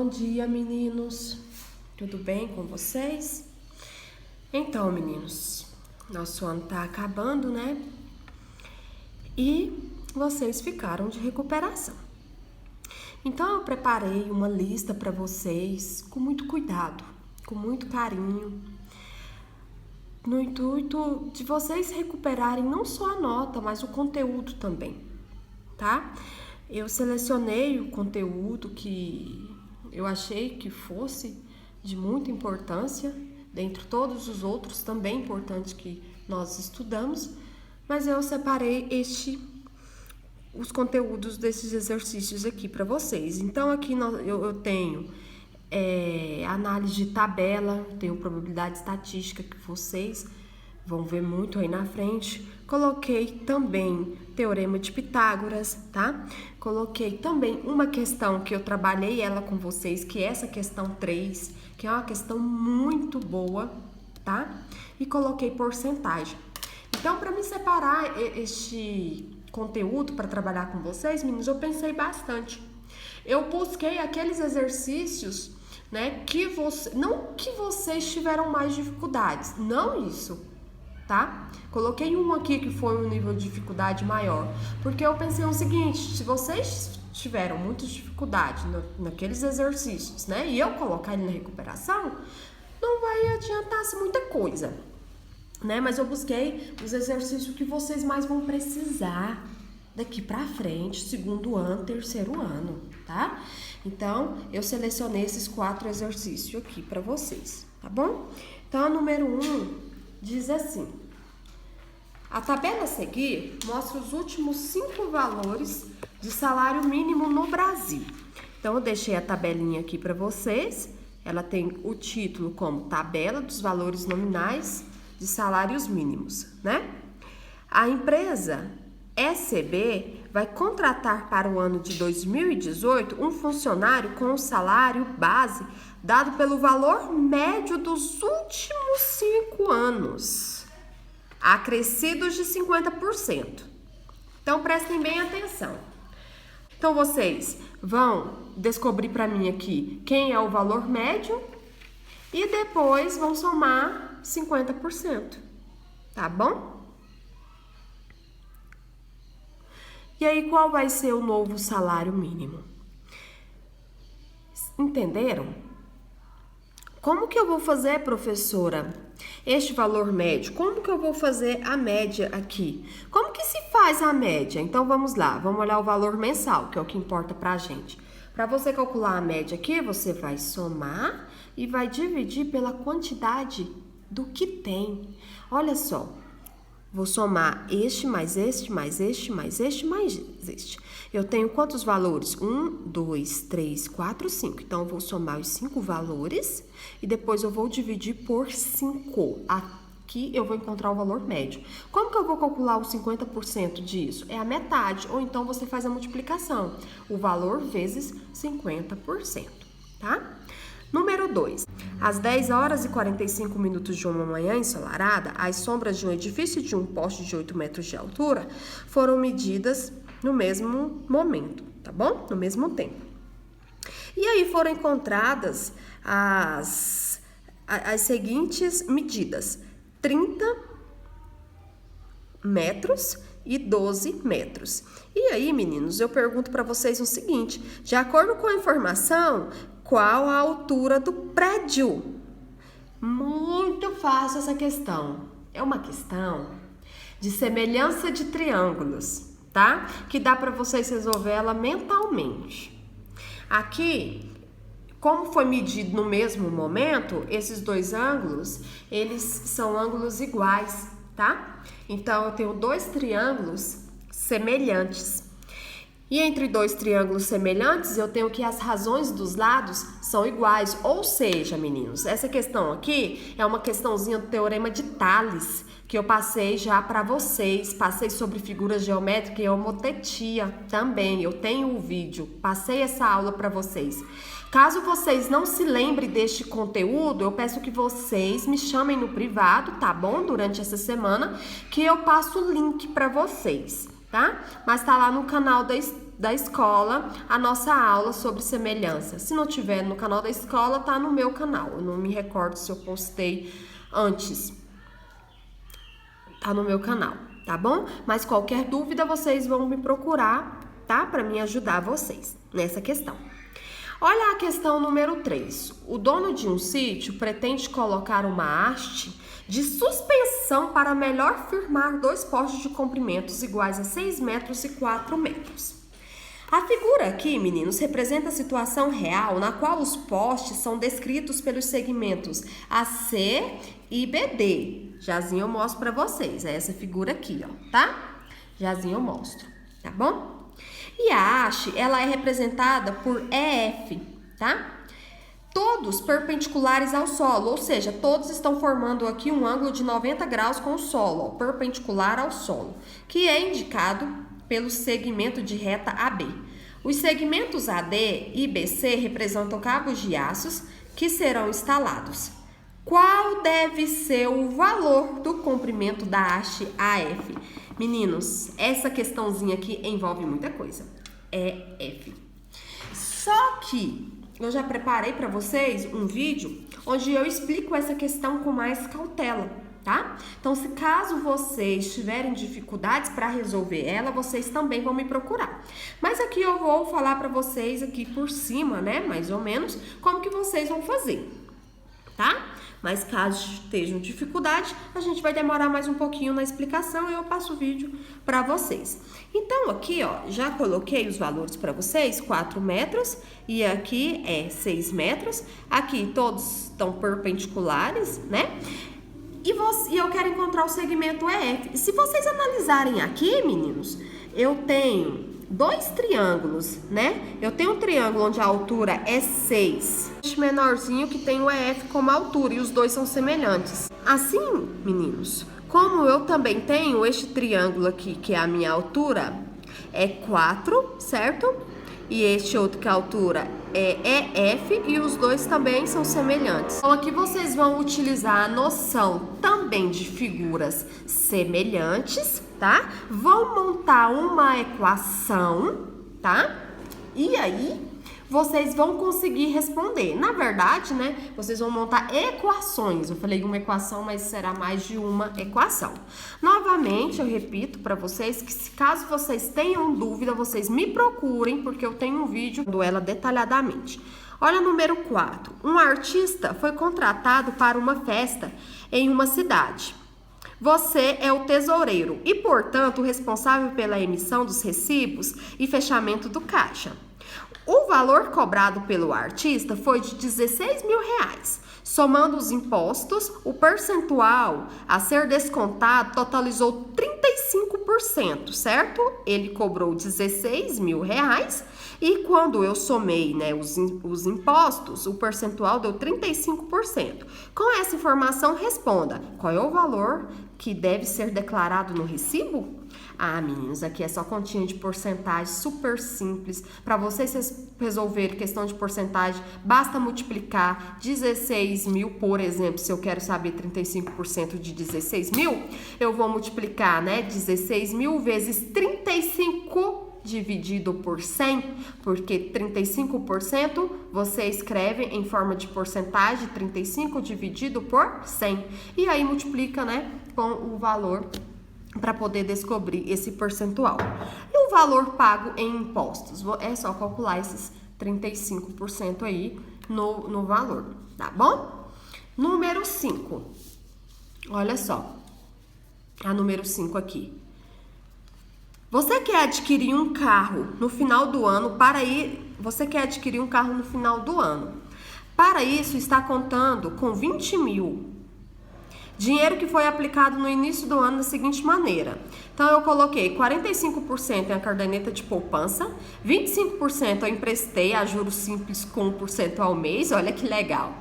Bom dia, meninos. Tudo bem com vocês? Então, meninos, nosso ano tá acabando, né? E vocês ficaram de recuperação. Então, eu preparei uma lista para vocês com muito cuidado, com muito carinho, no intuito de vocês recuperarem não só a nota, mas o conteúdo também, tá? Eu selecionei o conteúdo que eu achei que fosse de muita importância, dentre todos os outros também importantes que nós estudamos, mas eu separei os conteúdos desses exercícios aqui para vocês. Então, aqui eu tenho análise de tabela, tenho probabilidade estatística que vocês vão ver muito aí na frente. Coloquei também teorema de Pitágoras, tá? Coloquei também uma questão que eu trabalhei ela com vocês, que é essa questão 3, que é uma questão muito boa, tá? E coloquei porcentagem. Então, para me separar este conteúdo para trabalhar com vocês, meninos, eu pensei bastante. Eu busquei aqueles exercícios, né, não que vocês tiveram mais dificuldades, não isso, tá? Coloquei um aqui que foi um nível de dificuldade maior, porque eu pensei o seguinte: se vocês tiveram muita dificuldade naqueles exercícios, né, e eu colocar ele na recuperação, não vai adiantar-se muita coisa, né? Mas eu busquei os exercícios que vocês mais vão precisar daqui pra frente, segundo ano, terceiro ano, tá? Então, eu selecionei esses 4 exercícios aqui pra vocês, tá bom? Então, o número 1 diz assim: a tabela a seguir mostra os últimos 5 valores de salário mínimo no Brasil. Então, eu deixei a tabelinha aqui pra vocês. Ela tem o título como Tabela dos Valores Nominais de Salários Mínimos, né? A empresa ECB vai contratar para o ano de 2018 um funcionário com o salário base dado pelo valor médio dos últimos 5 anos, acrescidos de 50%. Então, prestem bem atenção. Então, vocês vão descobrir para mim aqui quem é o valor médio e depois vão somar 50%, tá bom? E aí, qual vai ser o novo salário mínimo? Entenderam? Como que eu vou fazer, professora, este valor médio? Como que eu vou fazer a média aqui? Como que se faz a média? Então, vamos lá, vamos olhar o valor mensal, que é o que importa pra gente. Para você calcular a média aqui, você vai somar e vai dividir pela quantidade do que tem. Olha só. Vou somar este, mais este, mais este, mais este, mais este. Eu tenho quantos valores? 1, 2, 3, 4, 5. Então, eu vou somar os 5 valores e depois eu vou dividir por 5. Aqui eu vou encontrar o valor médio. Como que eu vou calcular os 50% disso? É a metade, ou então você faz a multiplicação. O valor vezes 50%, tá? Número 2. Às 10 horas e 45 minutos de uma manhã ensolarada, as sombras de um edifício de um poste de 8 metros de altura foram medidas no mesmo momento, tá bom? No mesmo tempo. E aí foram encontradas as seguintes medidas: 30 metros e 12 metros. E aí, meninos, eu pergunto para vocês o seguinte: de acordo com a informação, qual a altura do prédio? Muito fácil essa questão. É uma questão de semelhança de triângulos, tá? Que dá para vocês resolver ela mentalmente. Aqui, como foi medido no mesmo momento, esses 2 ângulos, eles são ângulos iguais, tá? Então, eu tenho 2 triângulos semelhantes. E entre 2 triângulos semelhantes, eu tenho que as razões dos lados são iguais. Ou seja, meninos, essa questão aqui é uma questãozinha do Teorema de Tales, que eu passei já para vocês. Passei sobre figuras geométricas e homotetia também. Eu tenho o vídeo, passei essa aula para vocês. Caso vocês não se lembrem deste conteúdo, eu peço que vocês me chamem no privado, tá bom? Durante essa semana, que eu passo o link para vocês, tá? Mas tá lá no canal da escola a nossa aula sobre semelhança. Se não tiver no canal da escola, tá no meu canal. Eu não me recordo se eu postei antes. Tá no meu canal, tá bom? Mas qualquer dúvida, vocês vão me procurar, tá? Para me ajudar vocês nessa questão. Olha a questão número 3. O dono de um sítio pretende colocar uma haste de suspensão para melhor firmar 2 postes de comprimentos iguais a 6 metros e 4 metros. A figura aqui, meninos, representa a situação real na qual os postes são descritos pelos segmentos AC e BD. Jazinho eu mostro para vocês, é essa figura aqui, ó, tá? Jazinho eu mostro, tá bom? E a haste, ela é representada por EF, tá? Todos perpendiculares ao solo, ou seja, todos estão formando aqui um ângulo de 90 graus com o solo, ó, perpendicular ao solo, que é indicado pelo segmento de reta AB. Os segmentos AD e BC representam cabos de aços que serão instalados. Qual deve ser o valor do comprimento da haste AF? Meninos, essa questãozinha aqui envolve muita coisa. É F. Só que eu já preparei para vocês um vídeo onde eu explico essa questão com mais cautela, tá? Então, se caso vocês tiverem dificuldades para resolver ela, vocês também vão me procurar. Mas aqui eu vou falar para vocês aqui por cima, né, mais ou menos, como que vocês vão fazer, tá? Mas caso estejam dificuldade, a gente vai demorar mais um pouquinho na explicação e eu passo o vídeo para vocês. Então, aqui, ó, já coloquei os valores para vocês, 4 metros e aqui é 6 metros. Aqui todos estão perpendiculares, né? E eu quero encontrar o segmento EF. E se vocês analisarem aqui, meninos, eu tenho 2 triângulos, né? Eu tenho um triângulo onde a altura é 6. Este menorzinho que tem o EF como altura e os dois são semelhantes. Assim, meninos, como eu também tenho este triângulo aqui, que é a minha altura, é 4, certo? E este outro que a altura é EF e os dois também são semelhantes. Então, aqui vocês vão utilizar a noção também de figuras semelhantes, tá? Vão montar uma equação, tá? E aí, vocês vão conseguir responder. Na verdade, né, vocês vão montar equações. Eu falei uma equação, mas será mais de uma equação. Novamente, eu repito para vocês que se caso vocês tenham dúvida, vocês me procurem, porque eu tenho um vídeo do ela detalhadamente. Olha o número 4. Um artista foi contratado para uma festa em uma cidade. Você é o tesoureiro e, portanto, o responsável pela emissão dos recibos e fechamento do caixa. O valor cobrado pelo artista foi de R$16.000. Somando os impostos, o percentual a ser descontado totalizou 35%, certo? Ele cobrou R$16.000 e quando eu somei, né, os impostos, o percentual deu 35%. Com essa informação, responda: qual é o valor que deve ser declarado no recibo? Ah, meninos, aqui é só continha de porcentagem, super simples. Para vocês resolverem questão de porcentagem, basta multiplicar 16.000, por exemplo, se eu quero saber 35% de 16.000, eu vou multiplicar, né, 16.000 vezes 35 dividido por 100, porque 35% você escreve em forma de porcentagem, 35 dividido por 100. E aí multiplica, né, com o valor para poder descobrir esse percentual. E o valor pago em impostos? É só calcular esses 35% aí no valor, tá bom? Número 5. Olha só. A número 5 aqui. Você quer adquirir um carro no final do ano Você quer adquirir um carro no final do ano. Para isso, está contando com 20.000. Dinheiro que foi aplicado no início do ano da seguinte maneira. Então, eu coloquei 45% em a caderneta de poupança, 25% eu emprestei a juros simples com 1% ao mês, olha que legal.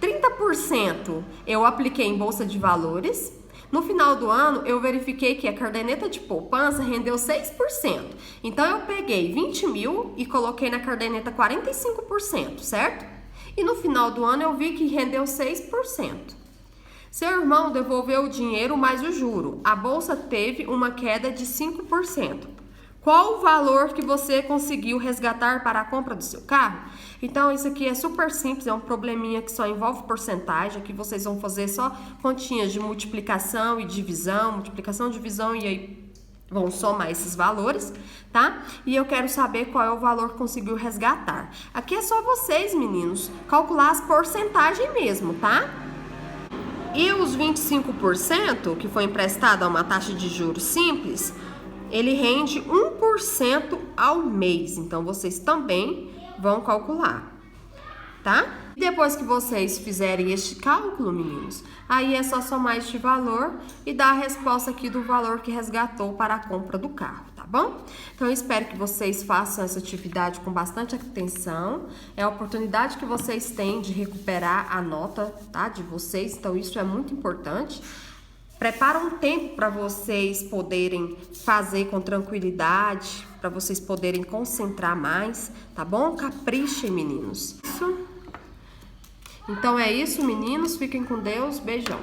30% eu apliquei em bolsa de valores. No final do ano, eu verifiquei que a caderneta de poupança rendeu 6%. Então, eu peguei 20.000 e coloquei na caderneta 45%, certo? E no final do ano, eu vi que rendeu 6%. Seu irmão devolveu o dinheiro mais o juro. A bolsa teve uma queda de 5%. Qual o valor que você conseguiu resgatar para a compra do seu carro? Então, isso aqui é super simples, é um probleminha que só envolve porcentagem. Aqui vocês vão fazer só continhas de multiplicação e divisão, e aí vão somar esses valores, tá? E eu quero saber qual é o valor que conseguiu resgatar. Aqui é só vocês, meninos, calcular as porcentagens mesmo, tá? E os 25% que foi emprestado a uma taxa de juros simples, ele rende 1% ao mês. Então, vocês também vão calcular, tá? Depois que vocês fizerem este cálculo, meninos, aí é só somar este valor e dar a resposta aqui do valor que resgatou para a compra do carro, tá bom? Então, eu espero que vocês façam essa atividade com bastante atenção. É a oportunidade que vocês têm de recuperar a nota, tá, de vocês. Então, isso é muito importante. Prepara um tempo para vocês poderem fazer com tranquilidade, para vocês poderem concentrar mais, tá bom? Caprichem, meninos. Então é isso, meninos. Fiquem com Deus. Beijão.